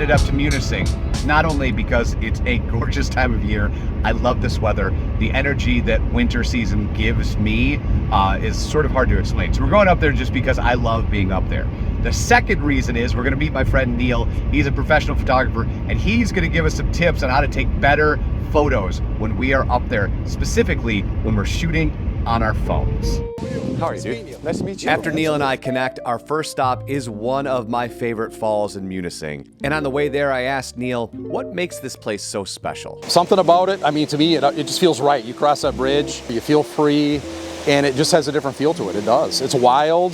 it up to Munising, not only because it's a gorgeous time of year, I love this weather, the energy that winter season gives me is sort of hard to explain. So we're going up there just because I love being up there. The second reason is we're gonna meet my friend Neil. He's a professional photographer, and he's gonna give us some tips on how to take better photos when we are up there, specifically when we're shooting on our phones. How are you, dude? Nice to meet you. After Neil and I connect, our first stop is one of my favorite falls in Munising. And on the way there, I asked Neil, what makes this place so special? Something about it, I mean, to me, it just feels right. You cross that bridge, you feel free, and it just has a different feel to it. It does. It's wild.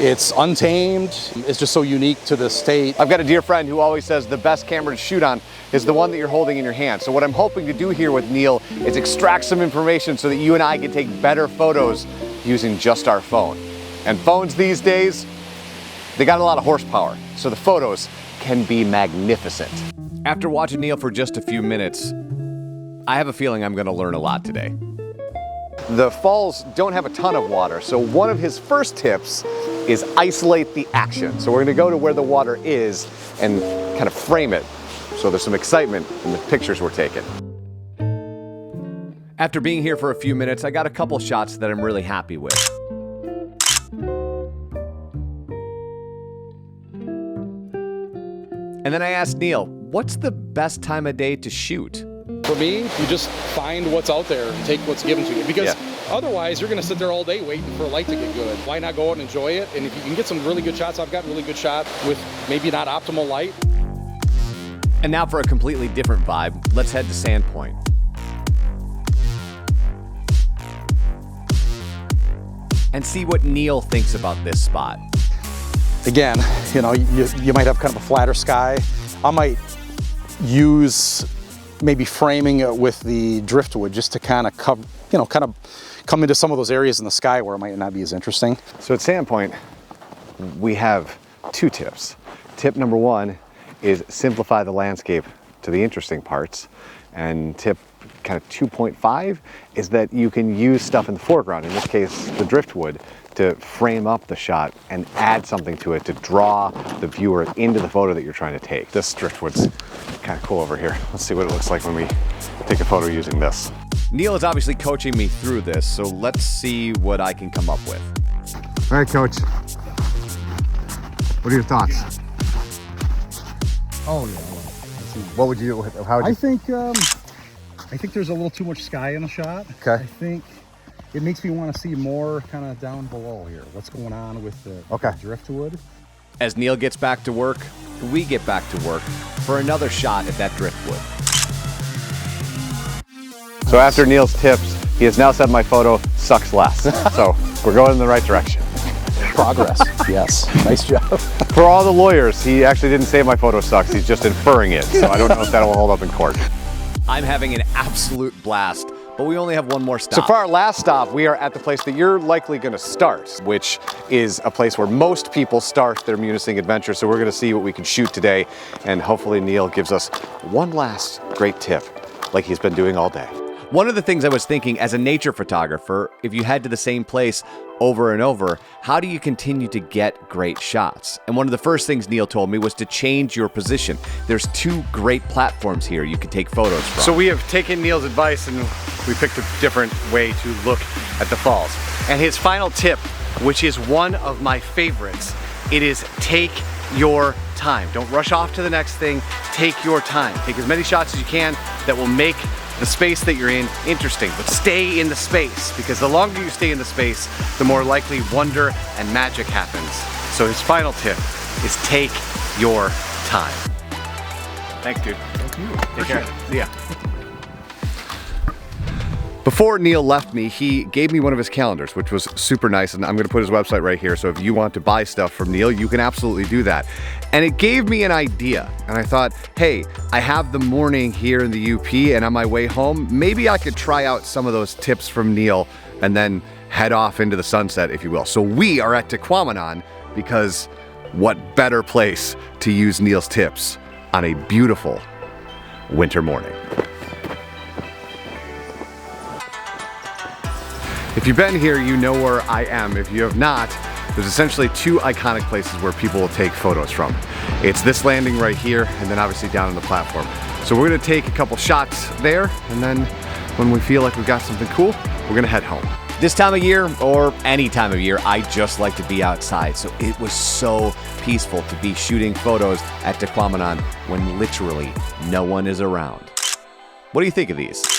It's untamed. It's just so unique to the state. I've got a dear friend who always says the best camera to shoot on is the one that you're holding in your hand. So what I'm hoping to do here with Neil is extract some information so that you and I can take better photos using just our phone. And phones these days, they got a lot of horsepower, so the photos can be magnificent. After watching Neil for just a few minutes, I have a feeling I'm gonna learn a lot today. The falls don't have a ton of water, so one of his first tips is isolate the action. So we're gonna go to where the water is and kind of frame it so there's some excitement in the pictures we're taking. After being here for a few minutes, I got a couple shots that I'm really happy with. And then I asked Neil, what's the best time of day to shoot? For me, you just find what's out there and take what's given to you. Because otherwise, you're going to sit there all day waiting for a light to get good. Why not go out and enjoy it? And if you can get some really good shots, I've got really good shot with maybe not optimal light. And now for a completely different vibe, let's head to Sandpoint. And see what Neil thinks about this spot. Again, you know, you might have kind of a flatter sky. I might use maybe framing it with the driftwood just to kind of come into some of those areas in the sky where it might not be as interesting. So at Sandpoint, we have two tips. Tip number one is simplify the landscape to the interesting parts. And tip kind of 2.5 is that you can use stuff in the foreground, in this case the driftwood, to frame up the shot and add something to it to draw the viewer into the photo that you're trying to take. This driftwood's kind of cool over here. Let's see what it looks like when we take a photo using this. Neil is obviously coaching me through this, so let's see what I can come up with. All right, Coach. What are your thoughts? Oh yeah. What would you, how would you? I think there's a little too much sky in the shot. Okay. I think it makes me want to see more kind of down below here. What's going on with the driftwood? As Neil gets back to work, we get back to work for another shot at that driftwood. So after Neil's tips, he has now said my photo sucks less. So we're going in the right direction. Progress, yes. Nice job. For all the lawyers, he actually didn't say my photo sucks. He's just inferring it. So I don't know if that'll hold up in court. I'm having an absolute blast, but we only have one more stop. So for our last stop, we are at the place that you're likely going to start, which is a place where most people start their Munising adventure. So we're going to see what we can shoot today, and hopefully Neil gives us one last great tip, like he's been doing all day. One of the things I was thinking as a nature photographer, if you head to the same place over and over, how do you continue to get great shots? And one of the first things Neil told me was to change your position. There's two great platforms here you can take photos from. So we have taken Neil's advice and we picked a different way to look at the falls. And his final tip, which is one of my favorites, it is take your time. Don't rush off to the next thing. Take your time. Take as many shots as you can that will make the space that you're in interesting, but stay in the space, because the longer you stay in the space, the more likely wonder and magic happens. So his final tip is take your time. Thanks, dude. Thank you. Take care. See ya. Before Neil left me, he gave me one of his calendars, which was super nice, and I'm gonna put his website right here, so if you want to buy stuff from Neil, you can absolutely do that. And it gave me an idea, and I thought, hey, I have the morning here in the UP, and on my way home, maybe I could try out some of those tips from Neil, and then head off into the sunset, if you will. So we are at Tequamanon, because what better place to use Neil's tips on a beautiful winter morning. If you've been here, you know where I am. If you have not, there's essentially two iconic places where people will take photos from. It's this landing right here, and then obviously down on the platform. So we're gonna take a couple shots there, and then when we feel like we've got something cool, we're gonna head home. This time of year, or any time of year, I just like to be outside. So it was so peaceful to be shooting photos at Tequamanon when literally no one is around. What do you think of these?